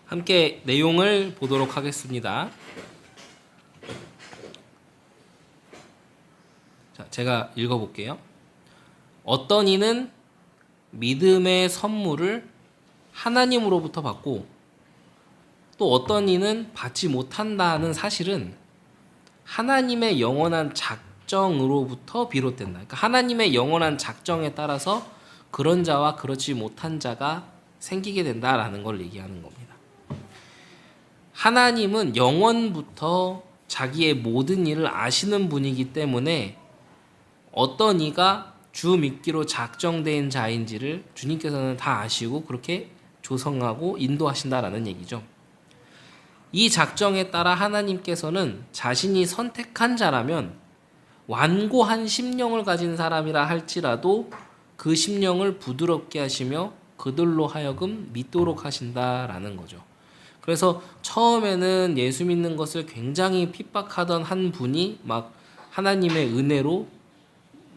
함께 내용을 보도록 하겠습니다. 자, 제가 읽어볼게요. 어떤 이는 믿음의 선물을 하나님으로부터 받고 또 어떤 이는 받지 못한다는 사실은 하나님의 영원한 작정으로부터 비롯된다. 그러니까 하나님의 영원한 작정에 따라서 그런 자와 그렇지 못한 자가 생기게 된다라는 걸 얘기하는 겁니다. 하나님은 영원부터 자기의 모든 일을 아시는 분이기 때문에 어떤 이가 주 믿기로 작정된 자인지를 주님께서는 다 아시고 그렇게 조성하고 인도하신다라는 얘기죠. 이 작정에 따라 하나님께서는 자신이 선택한 자라면 완고한 심령을 가진 사람이라 할지라도 그 심령을 부드럽게 하시며 그들로 하여금 믿도록 하신다라는 거죠. 그래서 처음에는 예수 믿는 것을 굉장히 핍박하던 한 분이 막 하나님의 은혜로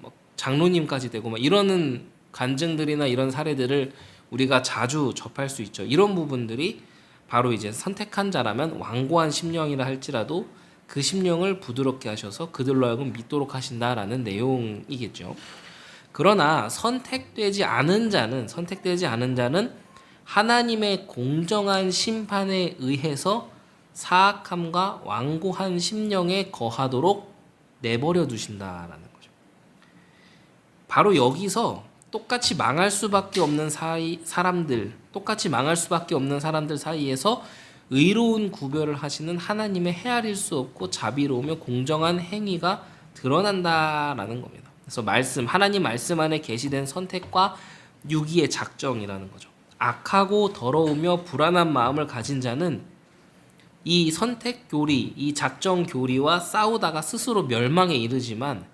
막 장로님까지 되고 막 이러는 간증들이나 이런 사례들을 우리가 자주 접할 수 있죠. 이런 부분들이 바로 이제 선택한 자라면 완고한 심령이라 할지라도 그 심령을 부드럽게 하셔서 그들로 하여금 믿도록 하신다라는 내용이겠죠. 그러나 선택되지 않은 자는 하나님의 공정한 심판에 의해서 사악함과 완고한 심령에 거하도록 내버려 두신다라는 거죠. 바로 여기서 똑같이 망할 수밖에 없는 사람들 사이에서 의로운 구별을 하시는 하나님의 헤아릴 수 없고 자비로우며 공정한 행위가 드러난다라는 겁니다. 그래서 하나님 말씀 안에 계시된 선택과 유기의 작정이라는 거죠. 악하고 더러우며 불안한 마음을 가진 자는 이 선택 교리, 이 작정 교리와 싸우다가 스스로 멸망에 이르지만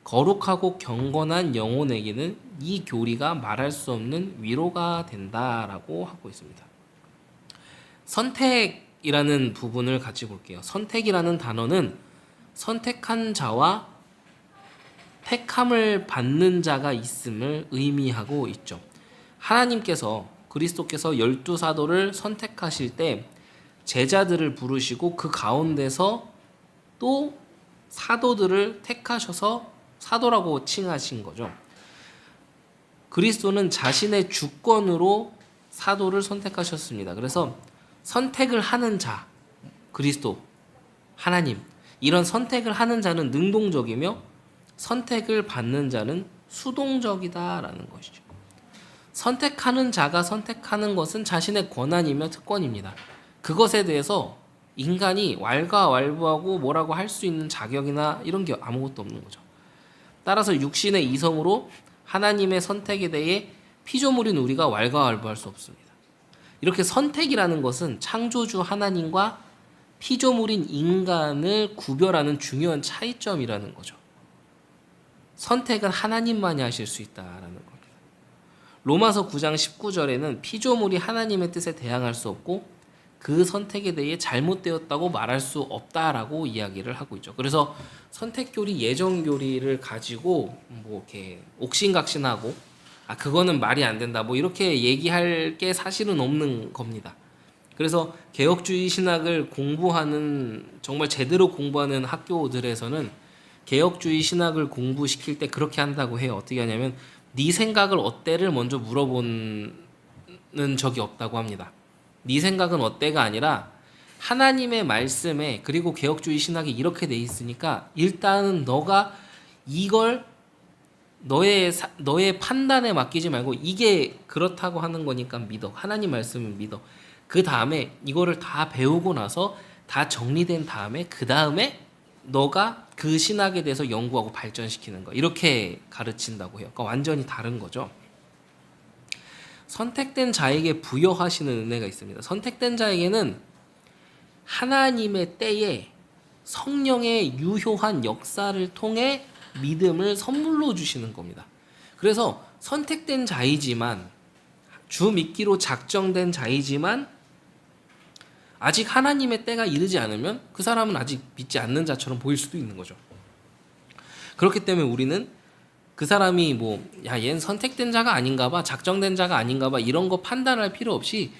거룩하고 경건한 영혼에게는 이 교리가 말할 수 없는 위로가 된다라고 하고 있습니다. 선택이라는 부분을 같이 볼게요. 선택이라는 단어는 선택한 자와 택함을 받는 자가 있음을 의미하고 있죠. 그리스도께서 12사도를 선택하실 때 제자들을 부르시고 그 가운데서 또 사도들을 택하셔서 사도라고 칭하신 거죠. 그리스도는 자신의 주권으로 사도를 선택하셨습니다. 그래서 선택을 하는 자, 그리스도, 하나님, 이런 선택을 하는 자는 능동적이며 선택을 받는 자는 수동적이다라는 것이죠. 선택하는 자가 선택하는 것은 자신의 권한이며 특권입니다. 그것에 대해서 인간이 왈가왈부하고 뭐라고 할 수 있는 자격이나 이런 게 아무것도 없는 거죠. 따라서 육신의 이성으로 하나님의 선택에 대해 피조물인 우리가 왈가왈부할 수 없습니다. 이렇게 선택이라는 것은 창조주 하나님과 피조물인 인간을 구별하는 중요한 차이점이라는 거죠. 선택은 하나님만이 하실 수 있다라는 겁니다. 로마서 9장 19절에는 피조물이 하나님의 뜻에 대항할 수 없고 그 선택에 대해 잘못되었다고 말할 수 없다라고 이야기를 하고 있죠. 그래서 선택교리, 예정교리를 가지고 뭐 이렇게 옥신각신하고 그거는 말이 안 된다 뭐 이렇게 얘기할 게 사실은 없는 겁니다. 그래서 개혁주의 신학을 공부하는 정말 제대로 공부하는 학교들에서는 개혁주의 신학을 공부시킬 때 그렇게 한다고 해요. 어떻게 하냐면 네 생각을 어때를 먼저 물어보는 적이 없다고 합니다. 네 생각은 어때가 아니라 하나님의 말씀에 그리고 개혁주의 신학이 이렇게 돼 있으니까 일단은 너가 이걸 너의 판단에 맡기지 말고 이게 그렇다고 하는 거니까 믿어. 하나님 말씀을 믿어. 그 다음에 이거를 다 배우고 나서 다 정리된 다음에 그 다음에 너가 그 신학에 대해서 연구하고 발전시키는 거 이렇게 가르친다고 해요. 그러니까 완전히 다른 거죠. 선택된 자에게 부여하시는 은혜가 있습니다. 선택된 자에게는 하나님의 때에 성령의 유효한 역사를 통해 믿음을 선물로 주시는 겁니다. 그래서 선택된 자이지만 주 믿기로 작정된 자이지만 아직 하나님의 때가 이르지 않으면 그 사람은 아직 믿지 않는 자처럼 보일 수도 있는 거죠. 그렇기 때문에 우리는 그 사람이 얘는 선택된 자가 아닌가 봐, 작정된 자가 아닌가 봐 이런 거 판단할 필요 없이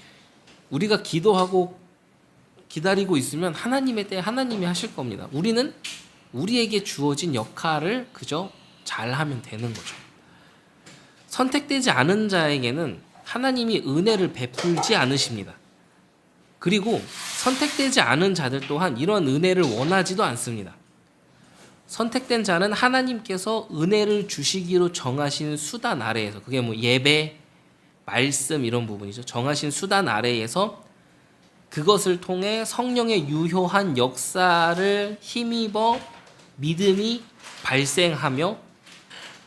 우리가 기도하고 기다리고 있으면 하나님의 때에 하나님이 하실 겁니다. 우리는 우리에게 주어진 역할을 그저 잘하면 되는 거죠. 선택되지 않은 자에게는 하나님이 은혜를 베풀지 않으십니다. 그리고 선택되지 않은 자들 또한 이런 은혜를 원하지도 않습니다. 선택된 자는 하나님께서 은혜를 주시기로 정하신 수단 아래에서, 그게 뭐 예배, 말씀 이런 부분이죠. 정하신 수단 아래에서 그것을 통해 성령의 유효한 역사를 힘입어 믿음이 발생하며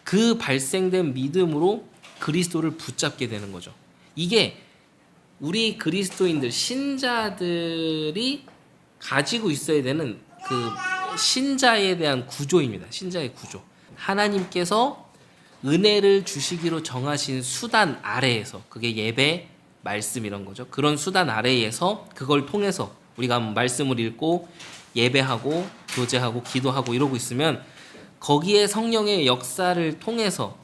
그 발생된 믿음으로 그리스도를 붙잡게 되는 거죠. 이게 우리 그리스도인들, 신자들이 가지고 있어야 되는 그 신자에 대한 구조입니다. 신자의 구조. 하나님께서 은혜를 주시기로 정하신 수단 아래에서, 그게 예배, 말씀 이런 거죠. 그런 수단 아래에서 그걸 통해서 우리가 말씀을 읽고 예배하고 교제하고 기도하고 이러고 있으면 거기에 성령의 역사를 통해서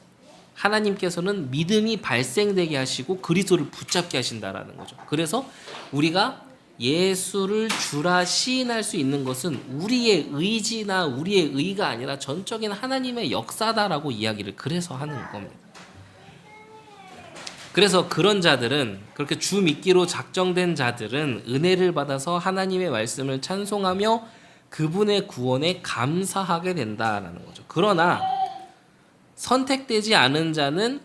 하나님께서는 믿음이 발생되게 하시고 그리스도를 붙잡게 하신다라는 거죠. 그래서 우리가 예수를 주라 시인할 수 있는 것은 우리의 의지나 우리의 의가 아니라 전적인 하나님의 역사다라고 이야기를 그래서 하는 겁니다. 그래서 그런 자들은, 그렇게 주 믿기로 작정된 자들은 은혜를 받아서 하나님의 말씀을 찬송하며 그분의 구원에 감사하게 된다라는 거죠. 그러나 선택되지 않은 자는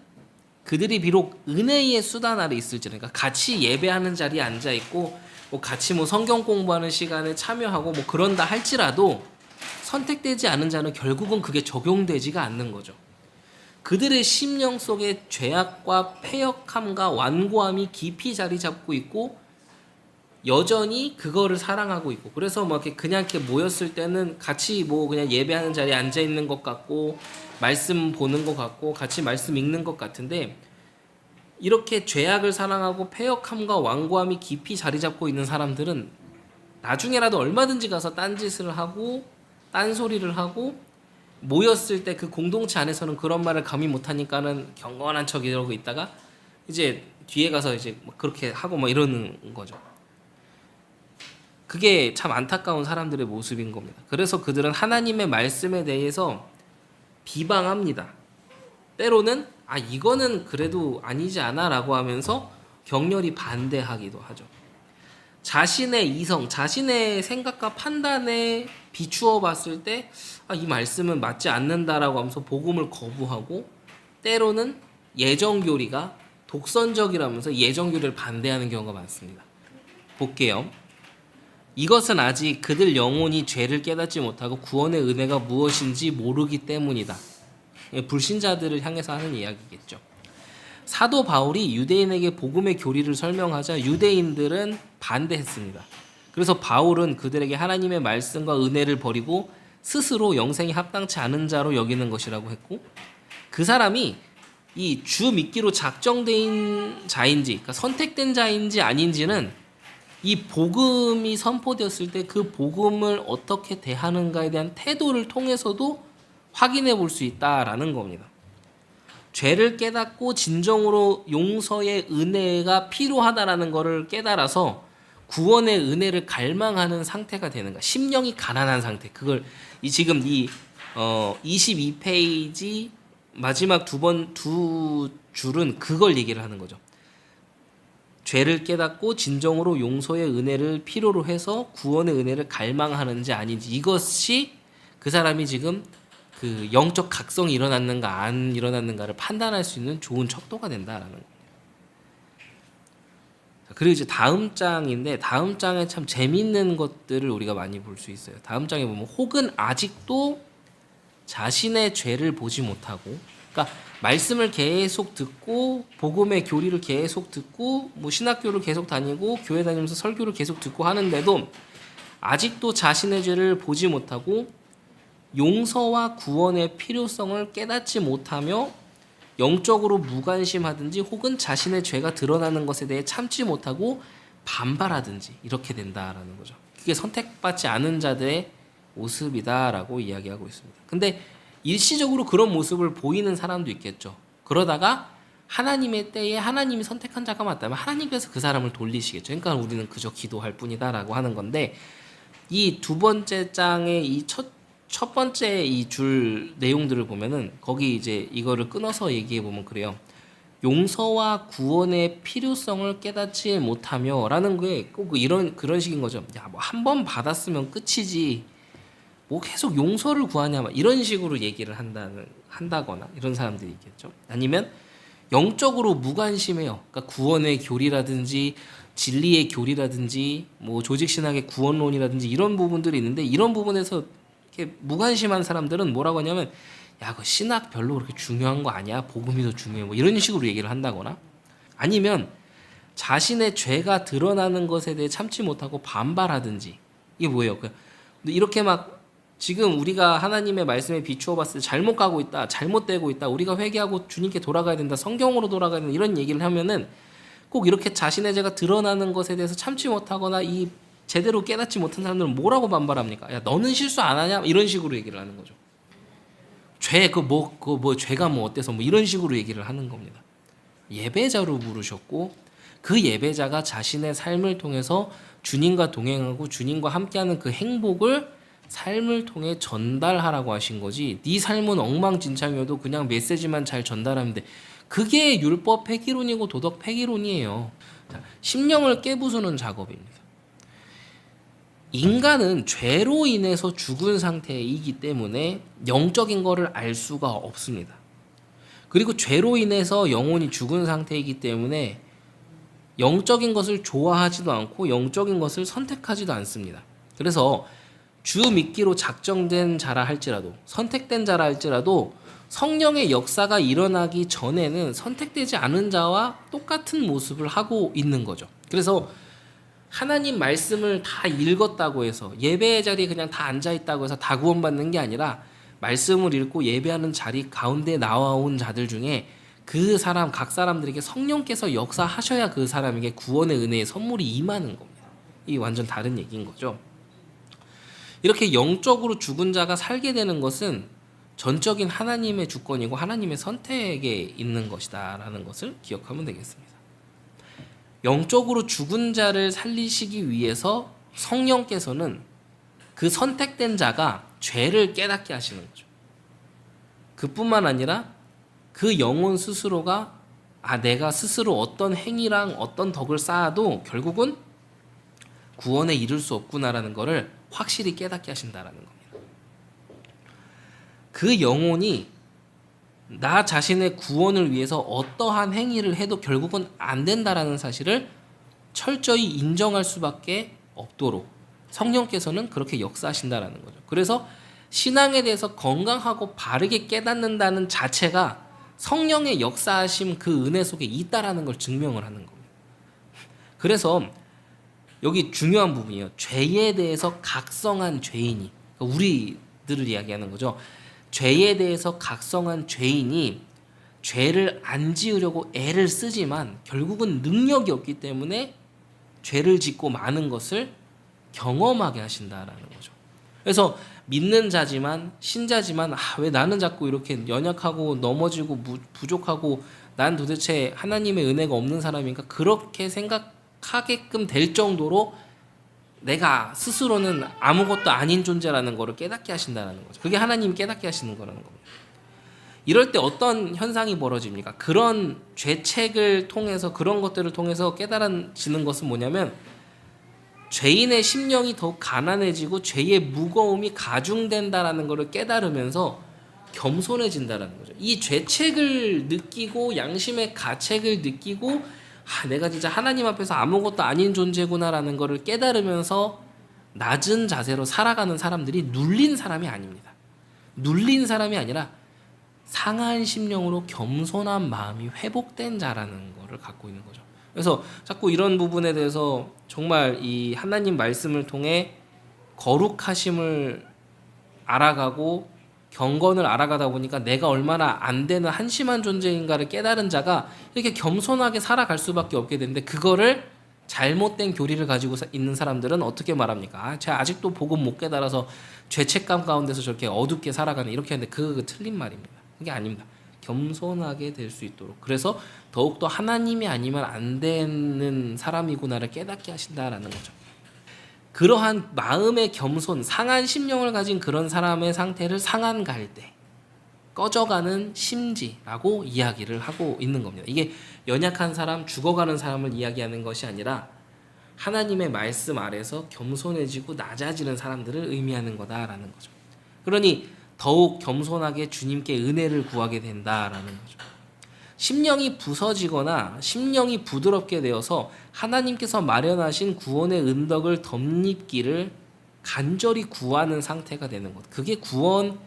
그들이 비록 은혜의 수단 아래 있을지라도, 그러니까 같이 예배하는 자리에 앉아 있고 뭐 같이 뭐 성경 공부하는 시간에 참여하고 뭐 그런다 할지라도 선택되지 않은 자는 결국은 그게 적용되지가 않는 거죠. 그들의 심령 속에 죄악과 패역함과 완고함이 깊이 자리 잡고 있고 여전히 그거를 사랑하고 있고, 그래서 뭐 그냥 이렇게 모였을 때는 같이 뭐 그냥 예배하는 자리에 앉아 있는 것 같고 말씀 보는 것 같고 같이 말씀 읽는 것 같은데, 이렇게 죄악을 사랑하고 패역함과 완고함이 깊이 자리 잡고 있는 사람들은 나중에라도 얼마든지 가서 딴짓을 하고 딴소리를 하고 모였을 때 그 공동체 안에서는 그런 말을 감히 못하니까는 경건한 척 이러고 있다가 이제 뒤에 가서 이제 그렇게 하고 뭐 이러는 거죠. 그게 참 안타까운 사람들의 모습인 겁니다. 그래서 그들은 하나님의 말씀에 대해서 비방합니다. 때로는 이거는 그래도 아니지 않아 라고 하면서 격렬히 반대하기도 하죠. 자신의 이성, 자신의 생각과 판단에 비추어 봤을 때 이 말씀은 맞지 않는다라고 하면서 복음을 거부하고, 때로는 예정교리가 독선적이라면서 예정교리를 반대하는 경우가 많습니다. 볼게요. 이것은 아직 그들 영혼이 죄를 깨닫지 못하고 구원의 은혜가 무엇인지 모르기 때문이다. 불신자들을 향해서 하는 이야기겠죠. 사도 바울이 유대인에게 복음의 교리를 설명하자 유대인들은 반대했습니다. 그래서 바울은 그들에게 하나님의 말씀과 은혜를 버리고 스스로 영생이 합당치 않은 자로 여기는 것이라고 했고, 그 사람이 이 주 믿기로 작정된 자인지, 그러니까 선택된 자인지 아닌지는 이 복음이 선포되었을 때 그 복음을 어떻게 대하는가에 대한 태도를 통해서도 확인해 볼 수 있다라는 겁니다. 죄를 깨닫고 진정으로 용서의 은혜가 필요하다라는 것을 깨달아서 구원의 은혜를 갈망하는 상태가 되는가, 심령이 가난한 상태, 그걸 지금 22페이지 마지막 두 줄은 그걸 얘기를 하는 거죠. 죄를 깨닫고 진정으로 용서의 은혜를 필요로 해서 구원의 은혜를 갈망하는지 아닌지, 이것이 그 사람이 지금 그 영적 각성이 일어났는가 안 일어났는가를 판단할 수 있는 좋은 척도가 된다라는 거예요. 그리고 이제 다음 장인데, 다음 장에 참 재밌는 것들을 우리가 많이 볼 수 있어요. 다음 장에 보면 혹은 아직도 자신의 죄를 보지 못하고, 그러니까 말씀을 계속 듣고 복음의 교리를 계속 듣고 뭐 신학교를 계속 다니고 교회 다니면서 설교를 계속 듣고 하는데도 아직도 자신의 죄를 보지 못하고 용서와 구원의 필요성을 깨닫지 못하며 영적으로 무관심하든지 혹은 자신의 죄가 드러나는 것에 대해 참지 못하고 반발하든지 이렇게 된다라는 거죠. 그게 선택받지 않은 자들의 모습이다라고 이야기하고 있습니다. 근데 일시적으로 그런 모습을 보이는 사람도 있겠죠. 그러다가 하나님의 때에 하나님이 선택한 자가 맞다면 하나님께서 그 사람을 돌리시겠죠. 그러니까 우리는 그저 기도할 뿐이다라고 하는 건데, 이 두 번째 장의 이 첫 번째 이 줄 내용들을 보면은 거기 이제 이거를 끊어서 얘기해 보면 그래요. 용서와 구원의 필요성을 깨닫지 못하며라는 게 꼭 이런 그런 식인 거죠. 야, 뭐 한 번 받았으면 끝이지. 뭐 계속 용서를 구하냐, 막 이런 식으로 얘기를 한다거나 이런 사람들이 있겠죠. 아니면 영적으로 무관심해요. 그러니까 구원의 교리라든지 진리의 교리라든지 뭐 조직 신학의 구원론이라든지 이런 부분들이 있는데, 이런 부분에서 이렇게 무관심한 사람들은 뭐라고 하냐면, 야, 그 신학 별로 그렇게 중요한 거 아니야. 복음이 더 중요해. 뭐 이런 식으로 얘기를 한다거나, 아니면 자신의 죄가 드러나는 것에 대해 참지 못하고 반발하든지. 이게 뭐예요? 이렇게 막 지금 우리가 하나님의 말씀에 비추어 봤을 때 잘못 가고 있다, 잘못되고 있다, 우리가 회개하고 주님께 돌아가야 된다, 성경으로 돌아가야 된다, 이런 얘기를 하면은 꼭 이렇게 자신의 죄가 드러나는 것에 대해서 참지 못하거나 이 제대로 깨닫지 못한 사람들은 뭐라고 반발합니까? 야, 너는 실수 안 하냐? 이런 식으로 얘기를 하는 거죠. 죄가 뭐 어때서 뭐 이런 식으로 얘기를 하는 겁니다. 예배자로 부르셨고, 그 예배자가 자신의 삶을 통해서 주님과 동행하고 주님과 함께하는 그 행복을 삶을 통해 전달하라고 하신 거지, 네 삶은 엉망진창이어도 그냥 메시지만 잘 전달하면 돼. 그게 율법 폐기론이고 도덕 폐기론이에요. 자, 심령을 깨부수는 작업입니다. 인간은 죄로 인해서 죽은 상태이기 때문에 영적인 거를 알 수가 없습니다. 그리고 죄로 인해서 영혼이 죽은 상태이기 때문에 영적인 것을 좋아하지도 않고 영적인 것을 선택하지도 않습니다. 그래서 주 믿기로 작정된 자라 할지라도, 선택된 자라 할지라도 성령의 역사가 일어나기 전에는 선택되지 않은 자와 똑같은 모습을 하고 있는 거죠. 그래서 하나님 말씀을 다 읽었다고 해서, 예배의 자리에 그냥 다 앉아있다고 해서 다 구원받는 게 아니라, 말씀을 읽고 예배하는 자리 가운데 나와온 자들 중에 그 사람, 각 사람들에게 성령께서 역사하셔야 그 사람에게 구원의 은혜의 선물이 임하는 겁니다. 이게 완전 다른 얘기인 거죠. 이렇게 영적으로 죽은 자가 살게 되는 것은 전적인 하나님의 주권이고 하나님의 선택에 있는 것이다 라는 것을 기억하면 되겠습니다. 영적으로 죽은 자를 살리시기 위해서 성령께서는 그 선택된 자가 죄를 깨닫게 하시는 거죠. 그뿐만 아니라 그 영혼 스스로가 내가 스스로 어떤 행위랑 어떤 덕을 쌓아도 결국은 구원에 이를 수 없구나라는 것을 확실히 깨닫게 하신다라는 겁니다. 그 영혼이 나 자신의 구원을 위해서 어떠한 행위를 해도 결국은 안 된다라는 사실을 철저히 인정할 수밖에 없도록 성령께서는 그렇게 역사하신다라는 거죠. 그래서 신앙에 대해서 건강하고 바르게 깨닫는다는 자체가 성령의 역사하심 그 은혜 속에 있다라는 걸 증명을 하는 겁니다. 그래서 여기 중요한 부분이에요. 죄에 대해서 각성한 죄인이, 그러니까 우리들을 이야기하는 거죠. 죄에 대해서 각성한 죄인이 죄를 안 지으려고 애를 쓰지만 결국은 능력이 없기 때문에 죄를 짓고 많은 것을 경험하게 하신다라는 거죠. 그래서 믿는 자지만, 신자지만 왜 나는 자꾸 이렇게 연약하고 넘어지고 부족하고 난 도대체 하나님의 은혜가 없는 사람인가, 그렇게 생각하게끔 될 정도로 내가 스스로는 아무것도 아닌 존재라는 것을 깨닫게 하신다는 거죠. 그게 하나님이 깨닫게 하시는 거라는 겁니다. 이럴 때 어떤 현상이 벌어집니까? 그런 죄책을 통해서, 그런 것들을 통해서 깨달아지는 것은 뭐냐면, 죄인의 심령이 더욱 가난해지고 죄의 무거움이 가중된다라는 것을 깨달으면서 겸손해진다라는 거죠. 이 죄책을 느끼고 양심의 가책을 느끼고 내가 진짜 하나님 앞에서 아무것도 아닌 존재구나라는 것을 깨달으면서 낮은 자세로 살아가는 사람들이 눌린 사람이 아닙니다. 눌린 사람이 아니라 상한 심령으로 겸손한 마음이 회복된 자라는 것을 갖고 있는 거죠. 그래서 자꾸 이런 부분에 대해서 정말 이 하나님 말씀을 통해 거룩하심을 알아가고 경건을 알아가다 보니까 내가 얼마나 안 되는 한심한 존재인가를 깨달은 자가 이렇게 겸손하게 살아갈 수밖에 없게 되는데, 그거를 잘못된 교리를 가지고 있는 사람들은 어떻게 말합니까? 제가 아직도 복음 못 깨달아서 죄책감 가운데서 저렇게 어둡게 살아가는, 이렇게 하는데 그거 틀린 말입니다. 그게 아닙니다. 겸손하게 될 수 있도록, 그래서 더욱더 하나님이 아니면 안 되는 사람이구나를 깨닫게 하신다라는 거죠. 그러한 마음의 겸손, 상한 심령을 가진 그런 사람의 상태를 상한 갈대, 꺼져가는 심지라고 이야기를 하고 있는 겁니다. 이게 연약한 사람, 죽어가는 사람을 이야기하는 것이 아니라 하나님의 말씀 아래서 겸손해지고 낮아지는 사람들을 의미하는 거다라는 거죠. 그러니 더욱 겸손하게 주님께 은혜를 구하게 된다라는 거죠. 심령이 부서지거나 심령이 부드럽게 되어서 하나님께서 마련하신 구원의 은덕을 덧입기를 간절히 구하는 상태가 되는 것. 그게 구원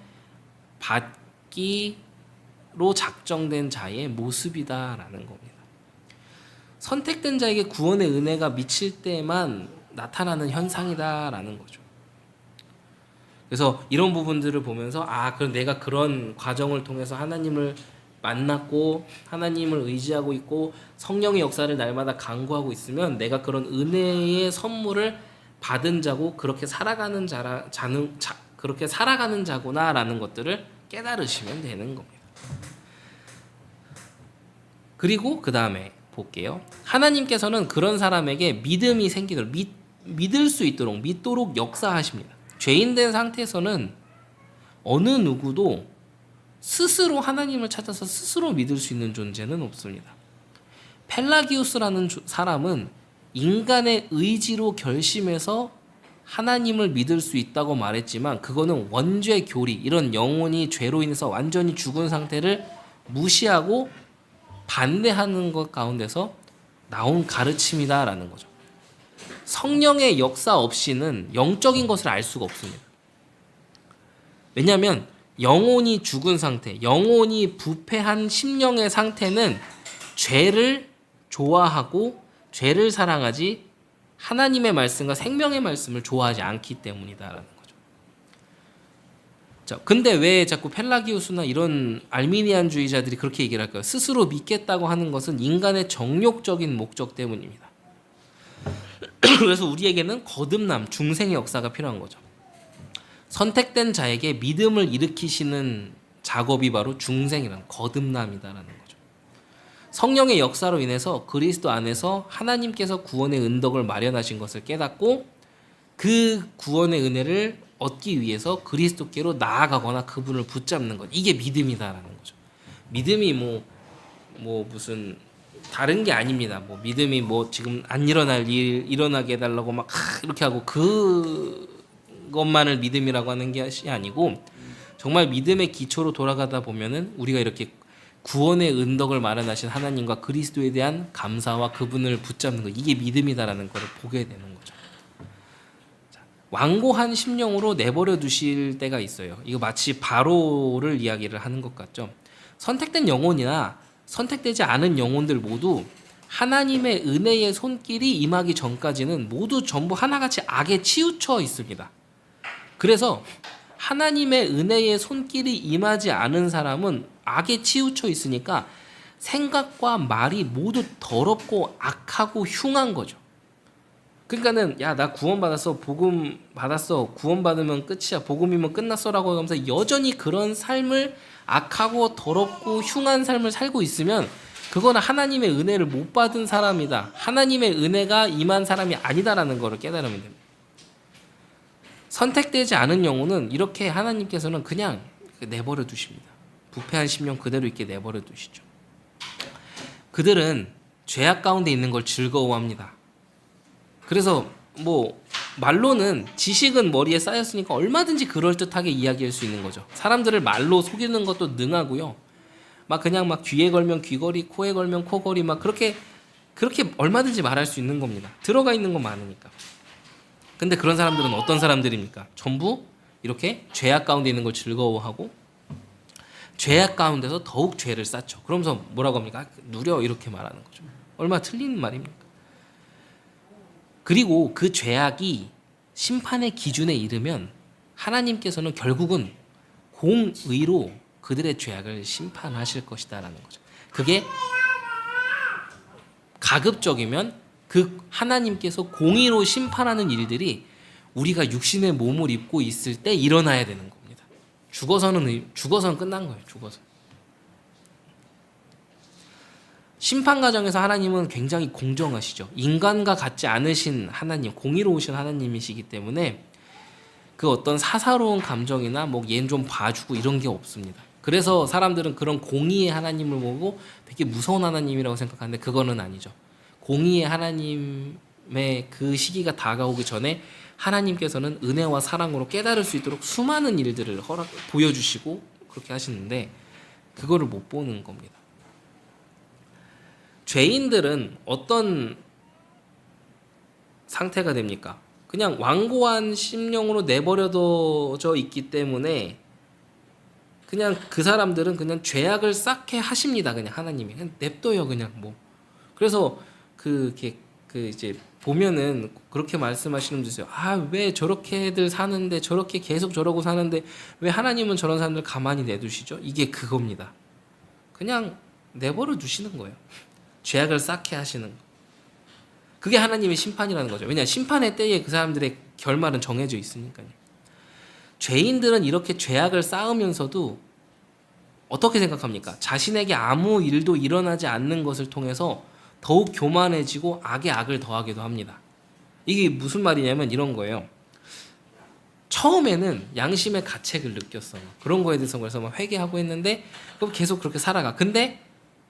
받기로 작정된 자의 모습이다라는 겁니다. 선택된 자에게 구원의 은혜가 미칠 때만 나타나는 현상이다라는 거죠. 그래서 이런 부분들을 보면서 그럼 내가 그런 과정을 통해서 하나님을 만났고 하나님을 의지하고 있고 성령의 역사를 날마다 간구하고 있으면 내가 그런 은혜의 선물을 받은 자고 그렇게 살아가는 그렇게 살아가는 자구나라는 것들을 깨달으시면 되는 겁니다. 그리고 그 다음에 볼게요. 하나님께서는 그런 사람에게 믿음이 생기도록 믿을 수 믿도록 역사하십니다. 죄인된 상태에서는 어느 누구도 스스로 하나님을 찾아서 스스로 믿을 수 있는 존재는 없습니다. 펠라기우스라는 사람은 인간의 의지로 결심해서 하나님을 믿을 수 있다고 말했지만 그거는 원죄 교리, 이런 영혼이 죄로 인해서 완전히 죽은 상태를 무시하고 반대하는 것 가운데서 나온 가르침이다라는 거죠. 성령의 역사 없이는 영적인 것을 알 수가 없습니다. 왜냐하면 영혼이 죽은 상태, 영혼이 부패한 심령의 상태는 죄를 좋아하고 죄를 사랑하지 하나님의 말씀과 생명의 말씀을 좋아하지 않기 때문이다라는 거죠. 자, 근데 왜 자꾸 펠라기우스나 이런 알미니안주의자들이 그렇게 얘기를 할까요? 스스로 믿겠다고 하는 것은 인간의 정욕적인 목적 때문입니다. 그래서 우리에게는 거듭남, 중생의 역사가 필요한 거죠. 선택된 자에게 믿음을 일으키시는 작업이 바로 중생이라는 거듭남이다라는 거죠. 성령의 역사로 인해서 그리스도 안에서 하나님께서 구원의 은덕을 마련하신 것을 깨닫고 그 구원의 은혜를 얻기 위해서 그리스도께로 나아가거나 그분을 붙잡는 것, 이게 믿음이다라는 거죠. 믿음이 무슨 다른 게 아닙니다. 믿음이 지금 안 일어날 일 일어나게 해달라고 막 이렇게 하고 그것만을 믿음이라고 하는 것이 아니고, 정말 믿음의 기초로 돌아가다 보면은 우리가 이렇게 구원의 은덕을 마련하신 하나님과 그리스도에 대한 감사와 그분을 붙잡는 것, 이게 믿음이다라는 것을 보게 되는 거죠. 자, 완고한 심령으로 내버려 두실 때가 있어요. 이거 마치 바로를 이야기를 하는 것 같죠. 선택된 영혼이나 선택되지 않은 영혼들 모두 하나님의 은혜의 손길이 임하기 전까지는 모두 전부 하나같이 악에 치우쳐 있습니다. 그래서 하나님의 은혜의 손길이 임하지 않은 사람은 악에 치우쳐 있으니까 생각과 말이 모두 더럽고 악하고 흉한 거죠. 그러니까는 나 구원받았어, 복음 받았어, 구원받으면 끝이야, 복음이면 끝났어라고 하면서 여전히 그런 삶을, 악하고 더럽고 흉한 삶을 살고 있으면 그거는 하나님의 은혜를 못 받은 사람이다, 하나님의 은혜가 임한 사람이 아니다라는 것을 깨달으면 됩니다. 선택되지 않은 영혼은 이렇게 하나님께서는 그냥 내버려 두십니다. 부패한 심령 그대로 있게 내버려 두시죠. 그들은 죄악 가운데 있는 걸 즐거워합니다. 그래서 말로는 지식은 머리에 쌓였으니까 얼마든지 그럴듯하게 이야기할 수 있는 거죠. 사람들을 말로 속이는 것도 능하고요. 그냥 귀에 걸면 귀걸이, 코에 걸면 코걸이, 그렇게 얼마든지 말할 수 있는 겁니다. 들어가 있는 건 많으니까. 근데 그런 사람들은 어떤 사람들입니까? 전부 이렇게 죄악 가운데 있는 걸 즐거워하고 죄악 가운데서 더욱 죄를 쌓죠. 그러면서 뭐라고 합니까? 누려, 이렇게 말하는 거죠. 얼마나 틀린 말입니까? 그리고 그 죄악이 심판의 기준에 이르면 하나님께서는 결국은 공의로 그들의 죄악을 심판하실 것이다라는 거죠. 그게 가급적이면 그 하나님께서 공의로 심판하는 일들이 우리가 육신의 몸을 입고 있을 때 일어나야 되는 겁니다. 죽어서는 끝난 거예요. 죽어서. 심판 과정에서 하나님은 굉장히 공정하시죠. 인간과 같지 않으신 하나님, 공의로우신 하나님이시기 때문에 그 어떤 사사로운 감정이나 뭐 얘는 좀 봐주고 이런 게 없습니다. 그래서 사람들은 그런 공의의 하나님을 보고 되게 무서운 하나님이라고 생각하는데 그거는 아니죠. 공의의 하나님의 그 시기가 다가오기 전에 하나님께서는 은혜와 사랑으로 깨달을 수 있도록 수많은 일들을 보여주시고 그렇게 하시는데 그거를 못 보는 겁니다. 죄인들은 어떤 상태가 됩니까? 그냥 완고한 심령으로 내버려져 있기 때문에 그냥 그 사람들은 그냥 죄악을 쌓게 하십니다. 그냥 하나님이 그냥 냅둬요. 그냥 뭐. 그래서 그 이제 보면은 그렇게 말씀하시는 분들 있어요. 아, 왜 저렇게들 사는데 저렇게 계속 저러고 사는데 왜 하나님은 저런 사람들 가만히 내두시죠? 이게 그겁니다. 그냥 내버려 두시는 거예요. 죄악을 쌓게 하시는 거. 그게 하나님의 심판이라는 거죠. 왜냐, 심판의 때에 그 사람들의 결말은 정해져 있으니까요. 죄인들은 이렇게 죄악을 쌓으면서도 어떻게 생각합니까? 자신에게 아무 일도 일어나지 않는 것을 통해서 더욱 교만해지고 악에 악을 더하기도 합니다. 이게 무슨 말이냐면 이런 거예요. 처음에는 양심의 가책을 느꼈어. 그런 거에 대해서 그래서 막 회개하고 했는데 그럼 계속 그렇게 살아가. 근데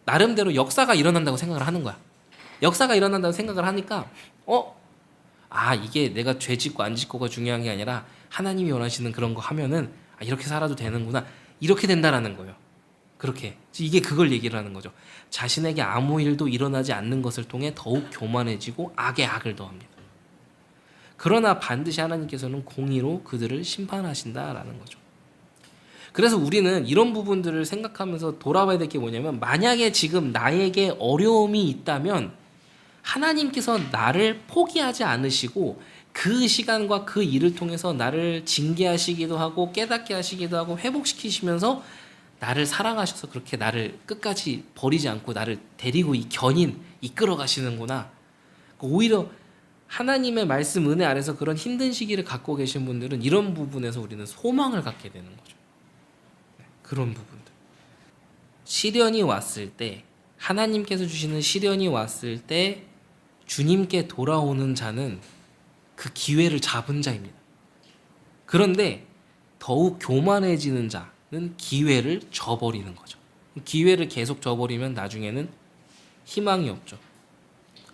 나름대로 역사가 일어난다고 생각을 하는 거야. 역사가 일어난다고 생각을 하니까 이게 내가 죄 짓고 안 짓고가 중요한 게 아니라 하나님이 원하시는 그런 거 하면은 이렇게 살아도 되는구나. 이렇게 된다라는 거예요. 그렇게. 이게 그걸 얘기를 하는 거죠. 자신에게 아무 일도 일어나지 않는 것을 통해 더욱 교만해지고 악에 악을 더합니다. 그러나 반드시 하나님께서는 공의로 그들을 심판하신다라는 거죠. 그래서 우리는 이런 부분들을 생각하면서 돌아봐야 될 게 뭐냐면 만약에 지금 나에게 어려움이 있다면 하나님께서 나를 포기하지 않으시고 그 시간과 그 일을 통해서 나를 징계하시기도 하고 깨닫게 하시기도 하고 회복시키시면서 나를 사랑하셔서 그렇게 나를 끝까지 버리지 않고 나를 데리고 이끌어 가시는구나. 오히려 하나님의 말씀 은혜 아래서 그런 힘든 시기를 갖고 계신 분들은 이런 부분에서 우리는 소망을 갖게 되는 거죠. 그런 부분들. 시련이 왔을 때 하나님께서 주시는 시련이 왔을 때 주님께 돌아오는 자는 그 기회를 잡은 자입니다. 그런데 더욱 교만해지는 자는 기회를 저버리는 거죠. 기회를 계속 저버리면 나중에는 희망이 없죠.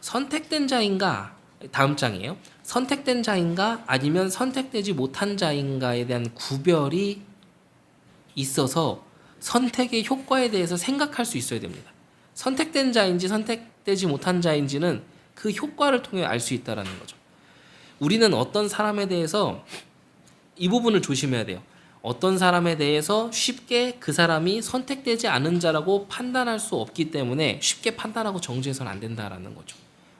선택된 자인가? 다음 장이에요. 선택된 자인가 아니면 선택되지 못한 자인가에 대한 구별이 있어서 선택의 효과에 대해서 생각할 수 있어야 됩니다. 선택된 자인지 선택되지 못한 자인지는 그 효과를 통해 알 수 있다는 거죠. 우리는 어떤 사람에 대해서 이 부분을 조심해야 돼요. 어떤 사람에 대해서 쉽게 그 사람이 선택되지 않은 자라고 판단할 수 없기 때문에 쉽게 판단하고 정죄해서는 안 된다라는 거죠.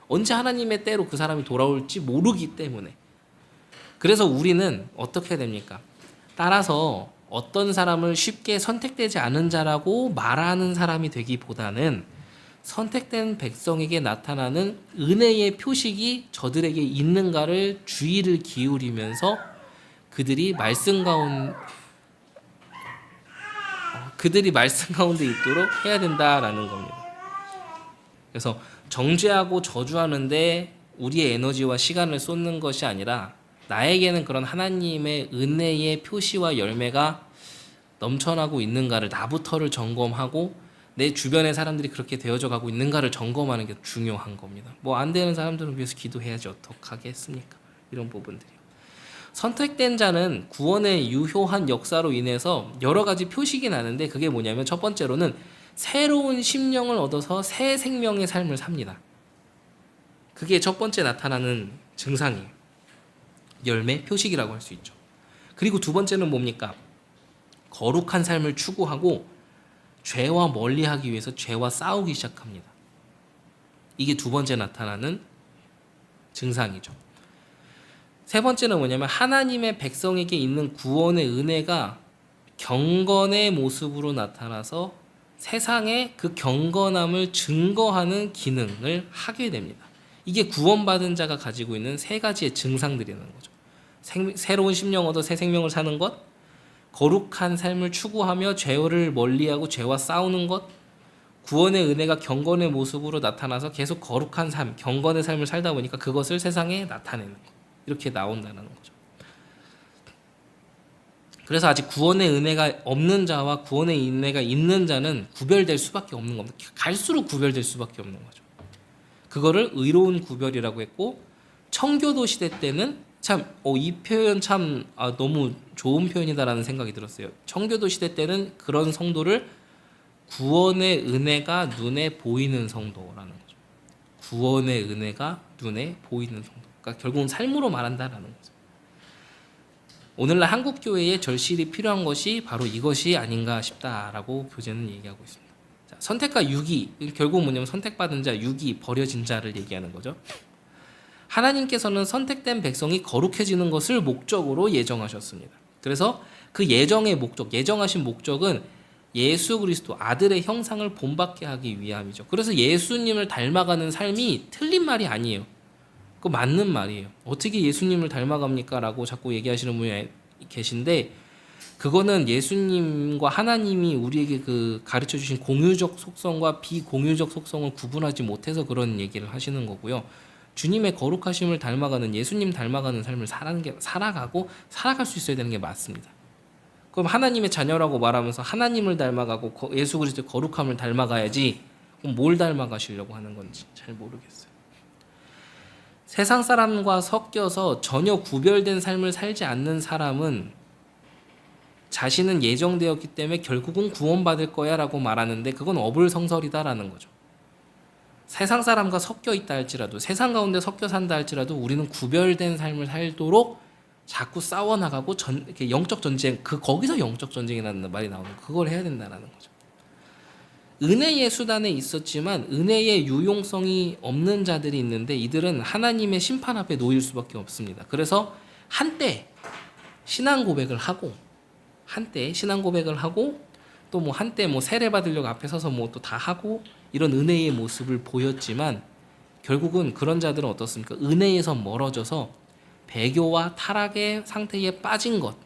언제 하나님의 때로 그 사람이 돌아올지 모르기 때문에. 그래서 우리는 어떻게 됩니까? 따라서 어떤 사람을 쉽게 선택되지 않은 자라고 말하는 사람이 되기보다는 선택된 백성에게 나타나는 은혜의 표식이 저들에게 있는가를 주의를 기울이면서 그들이 말씀 가운데 있도록 해야 된다라는 겁니다. 그래서 정죄하고 저주하는데 우리의 에너지와 시간을 쏟는 것이 아니라 나에게는 그런 하나님의 은혜의 표시와 열매가 넘쳐나고 있는가를 나부터를 점검하고 내 주변의 사람들이 그렇게 되어져 가고 있는가를 점검하는 게 중요한 겁니다. 뭐 안 되는 사람들을 위해서 기도해야지 어떡하겠습니까? 이런 부분들이요. 선택된 자는 구원의 유효한 역사로 인해서 여러 가지 표식이 나는데 그게 뭐냐면 첫 번째로는 새로운 심령을 얻어서 새 생명의 삶을 삽니다. 그게 첫 번째 나타나는 증상이에요. 열매, 표식이라고 할 수 있죠. 그리고 두 번째는 뭡니까? 거룩한 삶을 추구하고 죄와 멀리하기 위해서 죄와 싸우기 시작합니다. 이게 두 번째 나타나는 증상이죠. 세 번째는 뭐냐면 하나님의 백성에게 있는 구원의 은혜가 경건의 모습으로 나타나서 세상에 그 경건함을 증거하는 기능을 하게 됩니다. 이게 구원받은 자가 가지고 있는 세 가지의 증상들이라는 거죠. 새로운 심령 얻어 새 생명을 사는 것, 거룩한 삶을 추구하며 죄를 멀리하고 죄와 싸우는 것, 구원의 은혜가 경건의 모습으로 나타나서 계속 거룩한 삶, 경건의 삶을 살다 보니까 그것을 세상에 나타내는 거. 이렇게 나온다는 거죠. 그래서 아직 구원의 은혜가 없는 자와 구원의 은혜가 있는 자는 구별될 수밖에 없는 겁니다. 갈수록 구별될 수밖에 없는 거죠. 그거를 의로운 구별이라고 했고, 청교도 시대 때는 참 이 표현 참 너무 좋은 표현이다라는 생각이 들었어요. 청교도 시대 때는 그런 성도를 구원의 은혜가 눈에 보이는 성도라는 거죠. 구원의 은혜가 눈에 보이는 성도. 그러니까 결국은 삶으로 말한다라는 거죠. 오늘날 한국 교회에 절실히 필요한 것이 바로 이것이 아닌가 싶다라고 교재는 얘기하고 있습니다. 자, 선택과 유기, 결국 뭐냐면 선택받은 자, 유기, 버려진 자를 얘기하는 거죠. 하나님께서는 선택된 백성이 거룩해지는 것을 목적으로 예정하셨습니다. 그래서 그 예정의 목적, 예정하신 목적은 예수 그리스도 아들의 형상을 본받게 하기 위함이죠. 그래서 예수님을 닮아가는 삶이 틀린 말이 아니에요. 그거 맞는 말이에요. 어떻게 예수님을 닮아갑니까? 라고 자꾸 얘기하시는 분이 계신데, 그거는 예수님과 하나님이 우리에게 그 가르쳐 주신 공유적 속성과 비공유적 속성을 구분하지 못해서 그런 얘기를 하시는 거고요. 주님의 거룩하심을 닮아가는, 예수님 닮아가는 삶을 살아갈 수 있어야 되는 게 맞습니다. 그럼 하나님의 자녀라고 말하면서 하나님을 닮아가고 예수 그리스도의 거룩함을 닮아가야지, 그럼 뭘 닮아가시려고 하는 건지 잘 모르겠어요. 세상 사람과 섞여서 전혀 구별된 삶을 살지 않는 사람은 자신은 예정되었기 때문에 결국은 구원받을 거야 라고 말하는데, 그건 어불성설이다라는 거죠. 세상 사람과 섞여 있다 할지라도, 세상 가운데 섞여 산다 할지라도 우리는 구별된 삶을 살도록 자꾸 싸워나가고 이렇게 영적 전쟁, 거기서 영적 전쟁이라는 말이 나오는, 그걸 해야 된다는 거죠. 은혜의 수단에 있었지만 은혜의 유용성이 없는 자들이 있는데, 이들은 하나님의 심판 앞에 놓일 수밖에 없습니다. 그래서 한때 신앙 고백을 하고 또 뭐 한때 뭐 세례 받으려고 앞에 서서 뭐 또 다 하고 이런 은혜의 모습을 보였지만, 결국은 그런 자들은 어떻습니까? 은혜에서 멀어져서 배교와 타락의 상태에 빠진 것,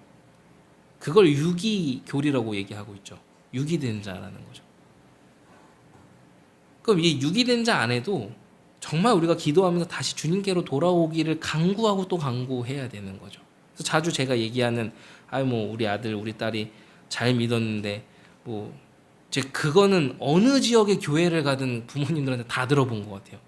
그걸 유기교리라고 얘기하고 있죠. 유기된 자라는 거죠. 그럼 이 유기된 자 안에도 정말 우리가 기도하면서 다시 주님께로 돌아오기를 간구하고 또 간구해야 되는 거죠. 그래서 자주 제가 얘기하는, 뭐 우리 아들 우리 딸이 잘 믿었는데, 뭐 그거는 어느 지역의 교회를 가든 부모님들한테 다 들어본 것 같아요.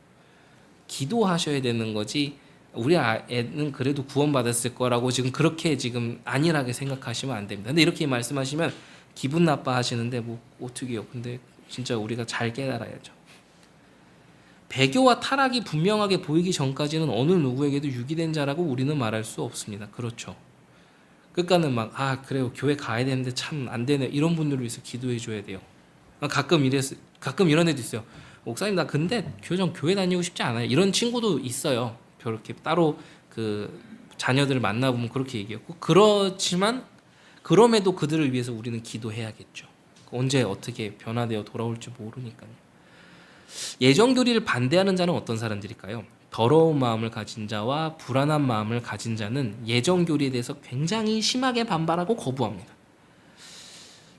기도하셔야 되는 거지, 우리 애는 그래도 구원받았을 거라고 지금 그렇게 지금 안일하게 생각하시면 안 됩니다. 근데 이렇게 말씀하시면 기분 나빠하시는데, 뭐 어떻게요? 근데 진짜 우리가 잘 깨달아야죠. 배교와 타락이 분명하게 보이기 전까지는 어느 누구에게도 유기된 자라고 우리는 말할 수 없습니다. 그렇죠. 그러니까는 막 그래요, 교회 가야 되는데 참 안 되네, 이런 분들을 위해서 기도해 줘야 돼요. 가끔 이런 애도 있어요. 목사님, 나 근데 교회 다니고 싶지 않아요. 이런 친구도 있어요. 저렇게 따로 그 자녀들을 만나보면 그렇게 얘기했고, 그렇지만 그럼에도 그들을 위해서 우리는 기도해야겠죠. 언제 어떻게 변화되어 돌아올지 모르니까요. 예정교리를 반대하는 자는 어떤 사람들일까요? 더러운 마음을 가진 자와 불안한 마음을 가진 자는 예정교리에 대해서 굉장히 심하게 반발하고 거부합니다.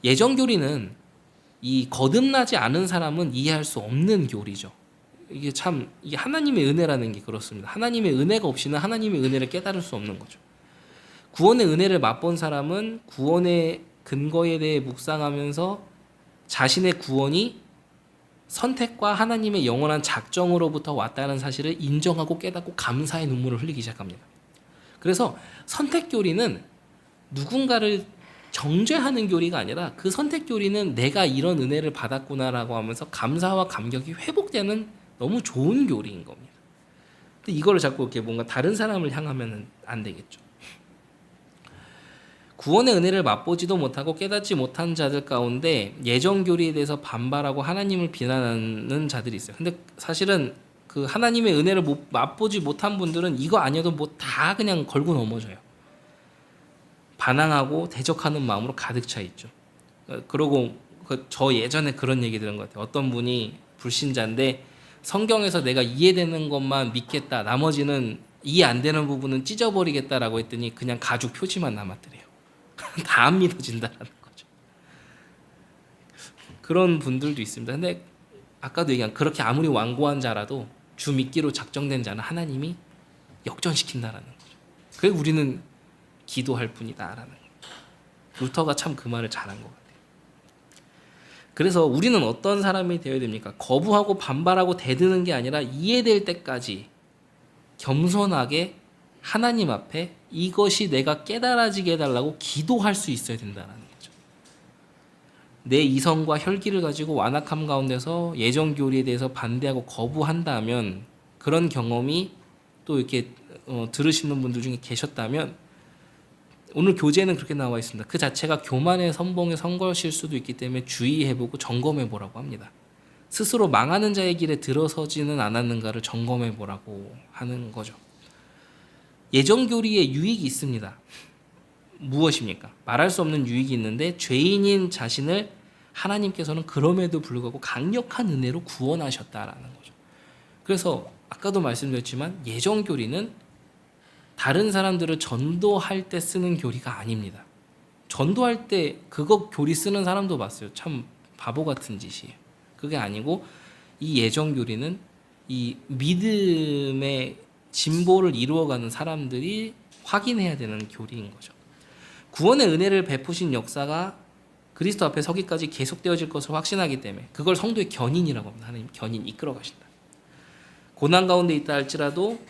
예정교리는 이 거듭나지 않은 사람은 이해할 수 없는 교리죠. 이게 하나님의 은혜라는 게 그렇습니다. 하나님의 은혜가 없이는 하나님의 은혜를 깨달을 수 없는 거죠. 구원의 은혜를 맛본 사람은 구원의 근거에 대해 묵상하면서 자신의 구원이 선택과 하나님의 영원한 작정으로부터 왔다는 사실을 인정하고 깨닫고 감사의 눈물을 흘리기 시작합니다. 그래서 선택 교리는 누군가를 정죄하는 교리가 아니라, 그 선택 교리는 내가 이런 은혜를 받았구나라고 하면서 감사와 감격이 회복되는 너무 좋은 교리인 겁니다. 근데 이걸 자꾸 이렇게 뭔가 다른 사람을 향하면 안 되겠죠. 구원의 은혜를 맛보지도 못하고 깨닫지 못한 자들 가운데 예정 교리에 대해서 반발하고 하나님을 비난하는 자들이 있어요. 근데 사실은 그 하나님의 은혜를 맛보지 못한 분들은 이거 아니어도 뭐 다 그냥 걸고 넘어져요. 반항하고 대적하는 마음으로 가득 차 있죠. 그러고 저 예전에 그런 얘기 들은 것 같아요. 어떤 분이 불신자인데 성경에서 내가 이해되는 것만 믿겠다, 나머지는 이해 안 되는 부분은 찢어버리겠다라고 했더니 그냥 가죽 표지만 남았더래요. 다 안 믿어진다는 거죠. 그런 분들도 있습니다. 근데 아까도 얘기한 그렇게 아무리 완고한 자라도 주 믿기로 작정된 자는 하나님이 역전시킨다라는 거죠. 그래서 우리는 기도할 뿐이다라는 거예요. 루터가 참 그 말을 잘한 것 같아요. 그래서 우리는 어떤 사람이 되어야 됩니까? 거부하고 반발하고 대드는 게 아니라 이해될 때까지 겸손하게 하나님 앞에 이것이 내가 깨달아지게 해달라고 기도할 수 있어야 된다는 거죠. 내 이성과 혈기를 가지고 완악함 가운데서 예정교리에 대해서 반대하고 거부한다면, 그런 경험이 또 이렇게 들으시는 분들 중에 계셨다면, 오늘 교재에는 그렇게 나와 있습니다. 그 자체가 교만의 선봉에 선 것일 수도 있기 때문에 주의해보고 점검해보라고 합니다. 스스로 망하는 자의 길에 들어서지는 않았는가를 점검해보라고 하는 거죠. 예정교리에 유익이 있습니다. 무엇입니까? 말할 수 없는 유익이 있는데, 죄인인 자신을 하나님께서는 그럼에도 불구하고 강력한 은혜로 구원하셨다라는 거죠. 그래서 아까도 말씀드렸지만 예정교리는 다른 사람들을 전도할 때 쓰는 교리가 아닙니다. 전도할 때 그거 교리 쓰는 사람도 봤어요. 참 바보 같은 짓이에요. 그게 아니고, 이 예정교리는 이 믿음의 진보를 이루어가는 사람들이 확인해야 되는 교리인 거죠. 구원의 은혜를 베푸신 역사가 그리스도 앞에 서기까지 계속되어질 것을 확신하기 때문에 그걸 성도의 견인이라고 합니다. 하나님 견인 이끌어 가신다. 고난 가운데 있다 할지라도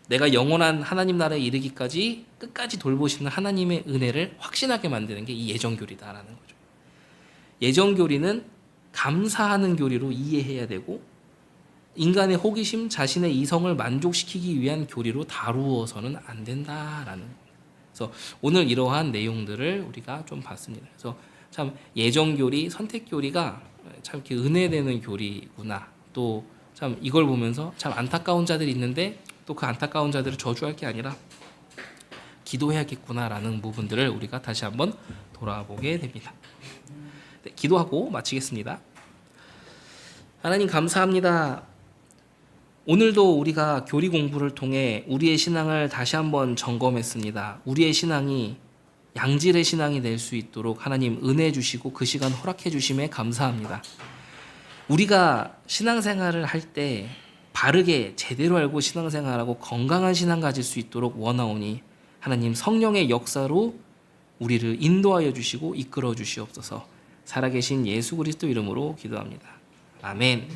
내가 영원한 하나님 나라에 이르기까지 끝까지 돌보시는 하나님의 은혜를 확신하게 만드는 게 이 예정교리다라는 거죠. 예정교리는 감사하는 교리로 이해해야 되고, 인간의 호기심, 자신의 이성을 만족시키기 위한 교리로 다루어서는 안 된다라는 겁니다. 그래서 오늘 이러한 내용들을 우리가 좀 봤습니다. 그래서 참 예정교리, 선택교리가 참 이렇게 은혜되는 교리구나. 또 참 이걸 보면서 참 안타까운 자들이 있는데 또 그 안타까운 자들을 저주할 게 아니라 기도해야겠구나라는 부분들을 우리가 다시 한번 돌아보게 됩니다. 네, 기도하고 마치겠습니다. 하나님 감사합니다. 오늘도 우리가 교리 공부를 통해 우리의 신앙을 다시 한번 점검했습니다. 우리의 신앙이 양질의 신앙이 될 수 있도록 하나님 은혜 주시고 그 시간 허락해 주심에 감사합니다. 우리가 신앙생활을 할 때 바르게 제대로 알고 신앙생활하고 건강한 신앙 가질 수 있도록 원하오니 하나님 성령의 역사로 우리를 인도하여 주시고 이끌어 주시옵소서. 살아계신 예수 그리스도 이름으로 기도합니다. 아멘.